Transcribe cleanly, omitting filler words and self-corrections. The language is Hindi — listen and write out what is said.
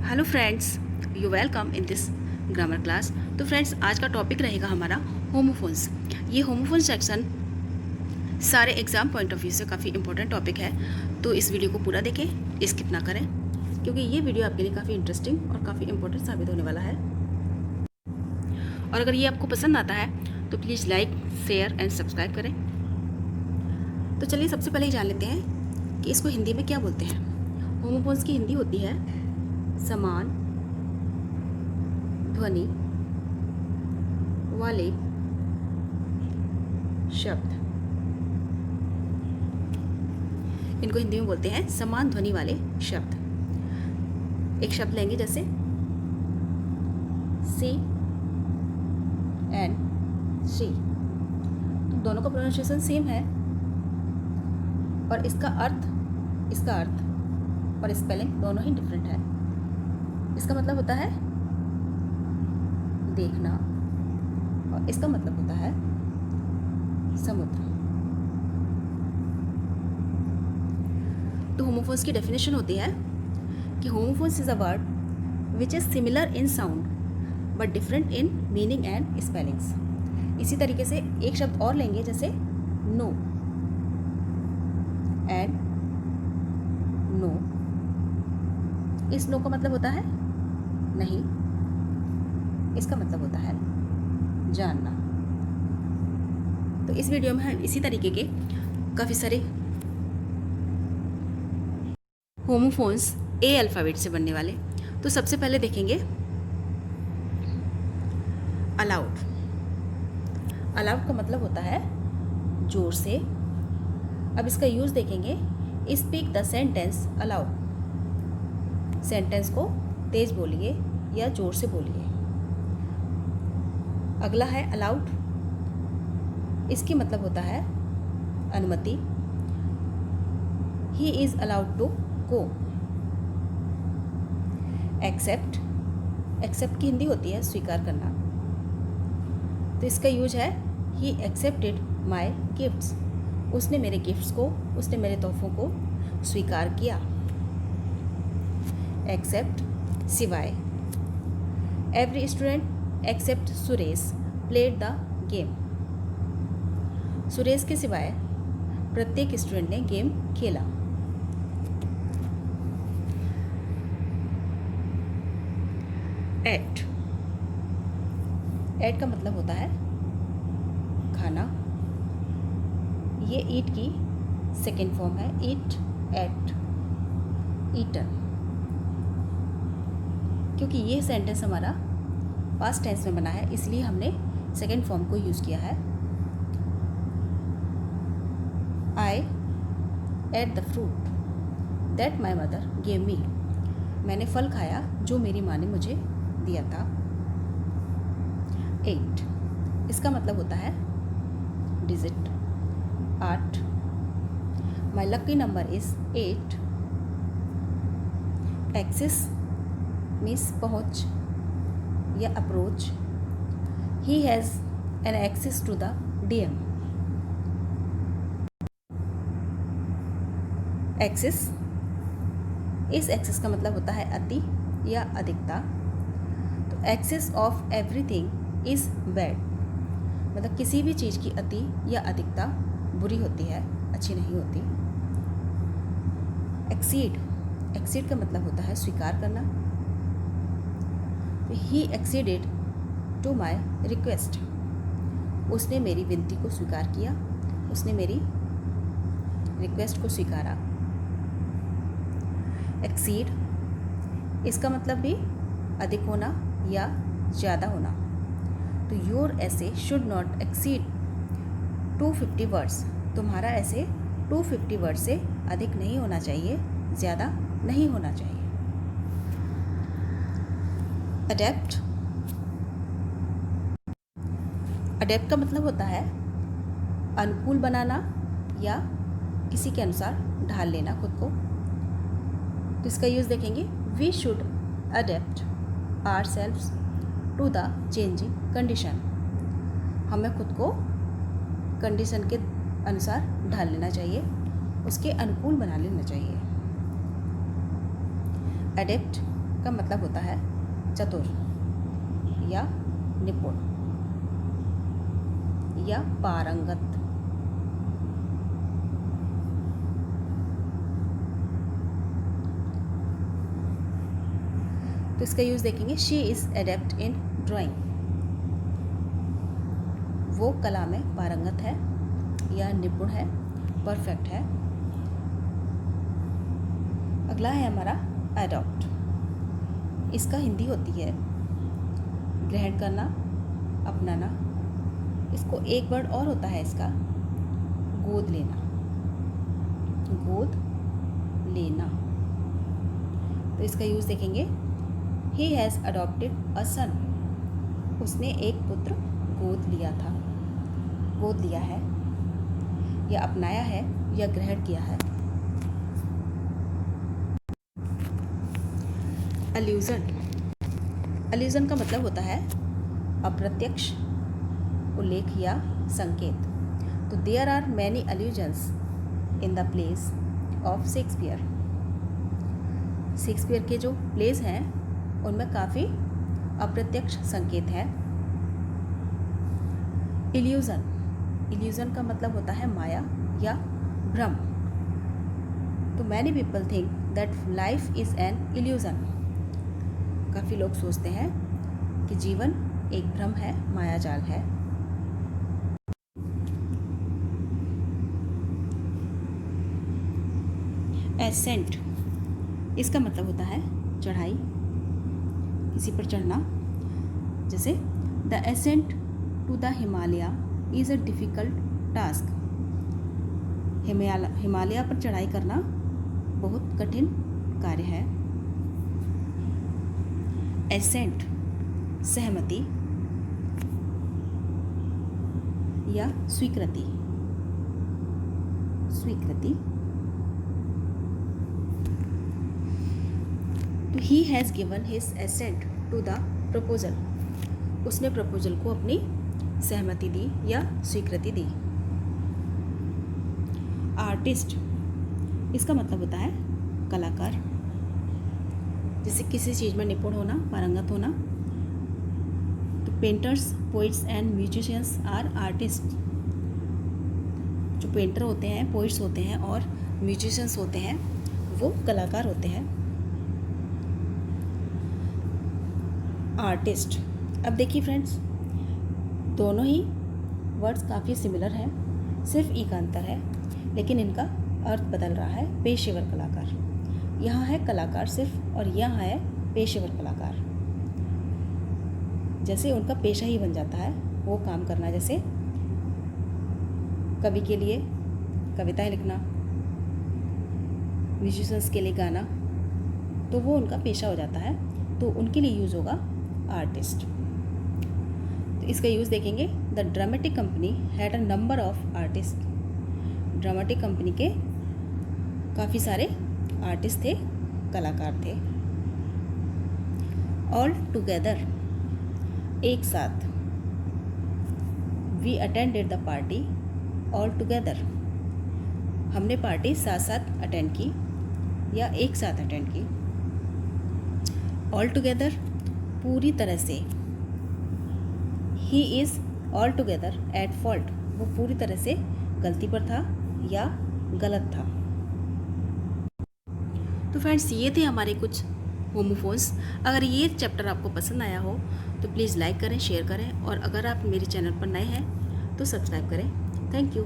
Hello friends, you welcome in this grammar class. तो फ्रेंड्स, आज का टॉपिक रहेगा हमारा होमोफोन्स। ये होमोफोन सेक्शन सारे एग्ज़ाम पॉइंट ऑफ व्यू से काफ़ी इंपॉर्टेंट टॉपिक है, तो इस वीडियो को पूरा देखें, स्किप ना करें, क्योंकि ये वीडियो आपके लिए काफ़ी इंटरेस्टिंग और काफ़ी इंपॉर्टेंट साबित होने वाला है। और अगर ये आपको पसंद आता है तो please like, share and subscribe करें। तो चलिए सबसे पहले ही जान लेते हैं कि इसको हिंदी में क्या बोलते हैं। होमोफोन्स की हिंदी होती है समान ध्वनि वाले शब्द। इनको हिंदी में बोलते हैं समान ध्वनि वाले शब्द। एक शब्द लेंगे जैसे सी एंड शी, तो दोनों का प्रोनाउंसिएशन सेम है और इसका अर्थ और स्पेलिंग दोनों ही डिफरेंट है। इसका मतलब होता है देखना और इसका मतलब होता है समुद्र। तो होमोफोन्स की डेफिनेशन होती है कि homophones is a word which is similar in sound but different in meaning and spellings. इसी तरीके से एक शब्द और लेंगे जैसे नो एंड नो। इस नो का मतलब होता है नहीं, इसका मतलब होता है जानना। तो इस वीडियो में हम इसी तरीके के काफ़ी सारे होमोफोन्स ए अल्फ़ाबेट से बनने वाले। तो सबसे पहले देखेंगे अलाउड। अलाउड का मतलब होता है जोर से। अब इसका यूज़ देखेंगे, speak the sentence allowed. Sentence को तेज बोलिए या जोर से बोलिए। अगला है अलाउड, इसकी मतलब होता है अनुमति। He is allowed to go. Except, except की हिंदी होती है स्वीकार करना। तो इसका यूज है ही एक्सेप्टेड माई गिफ्ट्स। उसने मेरे गिफ्ट्स को, उसने मेरे तोहफों को स्वीकार किया। एक्सेप्ट सिवाय। Every student except Suresh played the game. Suresh के सिवाय प्रत्येक स्टूडेंट ने गेम खेला। एट, एट का मतलब होता है खाना। ये ईट की सेकेंड फॉर्म है, ईट, एट, ईटन। क्योंकि ये सेंटेंस हमारा पास्ट टेंस में बना है, इसलिए हमने सेकेंड फॉर्म को यूज़ किया है। I ate the fruit that my mother gave me. मैंने फल खाया जो मेरी माँ ने मुझे दिया था। 8, इसका मतलब होता है digit, 8। My lucky number is 8। Access means पहुँच या approach. He has an access to the DM। Excess, इस एक्सेस का मतलब होता है अति या अधिकता। तो excess of everything is bad, मतलब किसी भी चीज़ की अति या अधिकता बुरी होती है, अच्छी नहीं होती। एक्सीड, एक्सीड का मतलब होता है स्वीकार करना। तो ही एक्सीडेड टू माई रिक्वेस्ट। उसने मेरी विनती को स्वीकार किया, उसने मेरी रिक्वेस्ट को स्वीकारा। एक्सीड, इसका मतलब भी अधिक होना या ज़्यादा होना। तो योर ऐसे शुड नॉट एक्सीड 250 वर्ड्स। तुम्हारा ऐसे 250 वर्ड से अधिक नहीं होना चाहिए, ज़्यादा नहीं होना चाहिए। अडेप्ट, अडेप्ट का मतलब होता है अनुकूल बनाना या किसी के अनुसार ढाल लेना खुद को। तो इसका यूज़ देखेंगे, we should adapt ourselves to the changing condition. हमें खुद को कंडीशन के अनुसार ढाल लेना चाहिए, उसके अनुकूल बना लेना चाहिए। अडेप्ट का मतलब होता है चतुर या निपुण या पारंगत। तो इसका यूज़ देखेंगे, she is adept in drawing, वो कला में पारंगत है या निपुण है, परफेक्ट है। अगला है हमारा अडॉप्ट। इसका हिंदी होती है ग्रहण करना, अपनाना। इसको एक वर्ड और होता है इसका, गोद लेना, गोद लेना। तो इसका यूज़ देखेंगे, ही हैज़ अडॉप्टेड अ सन, उसने एक पुत्र गोद लिया था, गोद लिया है या अपनाया है या ग्रहण किया है। अल्यूजन, अल्यूजन का मतलब होता है अप्रत्यक्ष उल्लेख या संकेत। तो there are many allusions in the plays of Shakespeare. Shakespeare के जो प्लेस हैं उनमें काफ़ी अप्रत्यक्ष संकेत हैं। इल्यूजन, इल्यूजन का मतलब होता है माया या भ्रम। तो many people think that life is an illusion. काफ़ी लोग सोचते हैं कि जीवन एक भ्रम है, मायाजाल है। एसेंट, इसका मतलब होता है चढ़ाई, किसी पर चढ़ना। जैसे the ascent to the Himalaya is a difficult task. Himalaya पर चढ़ाई करना बहुत कठिन कार्य है। एसेंट सहमति या स्वीकृति, स्वीकृति। तो he has given his assent to the proposal, उसने प्रपोजल को अपनी सहमति दी या स्वीकृति दी। आर्टिस्ट, इसका मतलब होता है कलाकार। जैसे किसी चीज़ में निपुण होना, पारंगत होना। तो painters, poets and musicians are artist. जो पेंटर होते हैं, पोइट्स होते हैं और म्यूजिशियंस होते हैं, वो कलाकार होते हैं। आर्टिस्ट, अब देखिए फ्रेंड्स, दोनों ही वर्ड्स काफ़ी सिमिलर हैं, सिर्फ ई का अंतर है, लेकिन इनका अर्थ बदल रहा है। पेशेवर कलाकार, यहाँ है कलाकार सिर्फ, और यहाँ है पेशेवर कलाकार। जैसे उनका पेशा ही बन जाता है वो काम करना। जैसे कवि के लिए कविताएं लिखना, म्यूजिशियंस के लिए गाना, तो वो उनका पेशा हो जाता है, तो उनके लिए यूज़ होगा आर्टिस्ट। तो इसका यूज़ देखेंगे, the dramatic company had a number of artist. Dramatic company के काफ़ी सारे आर्टिस्ट थे, कलाकार थे। ऑल टुगेदर, एक साथ। We attended the party all together, हमने पार्टी साथ साथ अटेंड की या एक साथ अटेंड की। ऑल टुगेदर, पूरी तरह से। He is all together at fault, वो पूरी तरह से गलती पर था या गलत था। तो फ्रेंड्स, ये थे हमारे कुछ होमोफोन्स। अगर ये चैप्टर आपको पसंद आया हो तो प्लीज़ लाइक करें, शेयर करें, और अगर आप मेरे चैनल पर नए हैं तो सब्सक्राइब करें। Thank you.